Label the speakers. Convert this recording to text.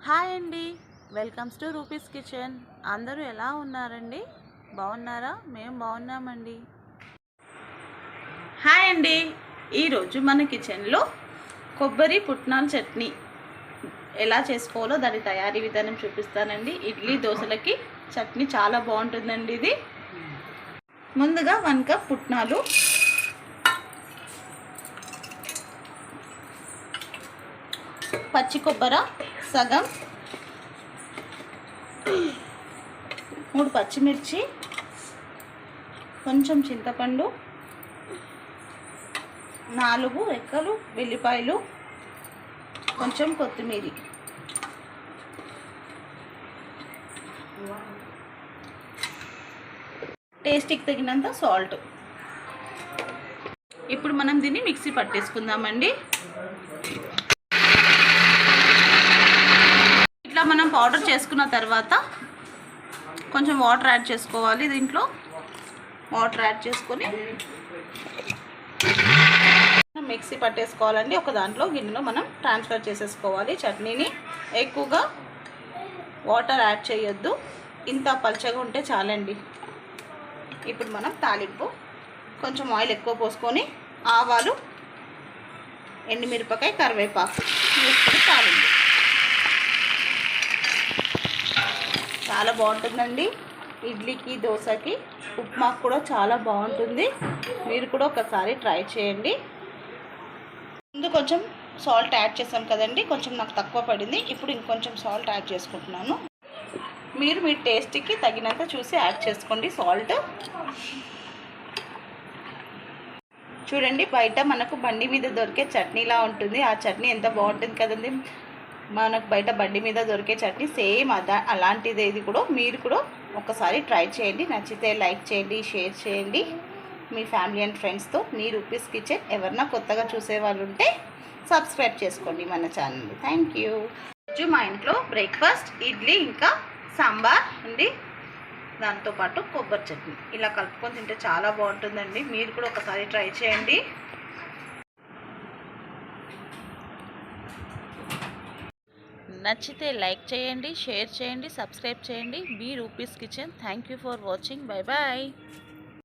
Speaker 1: Hi అండి, welcomes to rupees kitchen. అందరూ ఎలా ఉన్నారండి? బాగున్నారా? మేము బాగున్నామండి. హాయ్ అండి, ఈరోజు మన కిచెన్లో కొబ్బరి పుట్నాల చట్నీ ఎలా చేసుకోవాలో దాని తయారీ విధానం చూపిస్తానండి. ఇడ్లీ దోశలకి చట్నీ చాలా బాగుంటుందండి. ఇది ముందుగా 1 కప్ పుట్నాలు, పచ్చి కొబ్బరి సగం, 3 పచ్చిమిర్చి, కొంచెం చింతపండు, 4 రెక్కలు వెల్లిపాయలు, కొంచెం కొత్తిమీర, టేస్ట్కి తగినంత సాల్ట్. ఇప్పుడు మనం దీన్ని మిక్సీ పట్టేసుకుందామండి. ఇట్లా మనం పౌడర్ చేసుకున్న తర్వాత కొంచెం వాటర్ యాడ్ చేసుకోవాలి. దీంట్లో వాటర్ యాడ్ చేసుకొని మిక్సీ పట్టేసుకోవాలండి. ఒక దాంట్లో గిన్నెలో మనం ట్రాన్స్ఫర్ చేసేసుకోవాలి. చట్నీని ఎక్కువగా వాటర్ యాడ్ చేయొద్దు, ఇంత పల్చగా ఉంటే చాలండి. ఇప్పుడు మనం తాలింపు కొంచెం ఆయిల్ ఎక్కువ పోసుకొని ఆవాలు, ఎండుమిరపకాయ, కరివేపాకు వేసుకొని తాలింపు చాలా బాగుంటుందండి. ఇడ్లీకి, దోశకి, ఉప్మాకు కూడా చాలా బాగుంటుంది. మీరు కూడా ఒకసారి ట్రై చేయండి. ముందు కొంచెం సాల్ట్ యాడ్ చేసాం కదండి, కొంచెం నాకు తక్కువ పడింది. ఇప్పుడు ఇంకొంచెం సాల్ట్ యాడ్ చేసుకుంటున్నాను. మీరు మీ టేస్ట్కి తగినంత చూసి యాడ్ చేసుకోండి సాల్ట్. చూడండి, బయట మనకు బండి మీద దొరికే చట్నీలా ఉంటుంది. ఆ చట్నీ ఎంత బాగుంటుంది కదండి. మనకు బయట బండి మీద దొరికే చట్నీ సేమ్ అలాంటిది. ఇది కూడా మీరు కూడా ఒకసారి ట్రై చేయండి. నచ్చితే లైక్ చేయండి, షేర్ చేయండి మీ ఫ్యామిలీ అండ్ ఫ్రెండ్స్తో. మీ రూపీస్ కిచెన్ ఎవరన్నా కొత్తగా చూసేవాళ్ళు ఉంటే సబ్స్క్రైబ్ చేసుకోండి మన ఛానల్ని. Thank you. మా ఇంట్లో బ్రేక్ఫాస్ట్ ఇడ్లీ ఇంకా సాంబార్ అండి, దాంతోపాటు కొబ్బరి చట్నీ. ఇలా కలుపుకొని తింటే చాలా బాగుంటుందండి. మీరు కూడా ఒకసారి ట్రై చేయండి. నచ్చితే లైక్ చేయండి, షేర్ చేయండి, సబ్స్క్రైబ్ చేయండి. మీ Roopi's kitchen. Thank you for watching. Bye bye.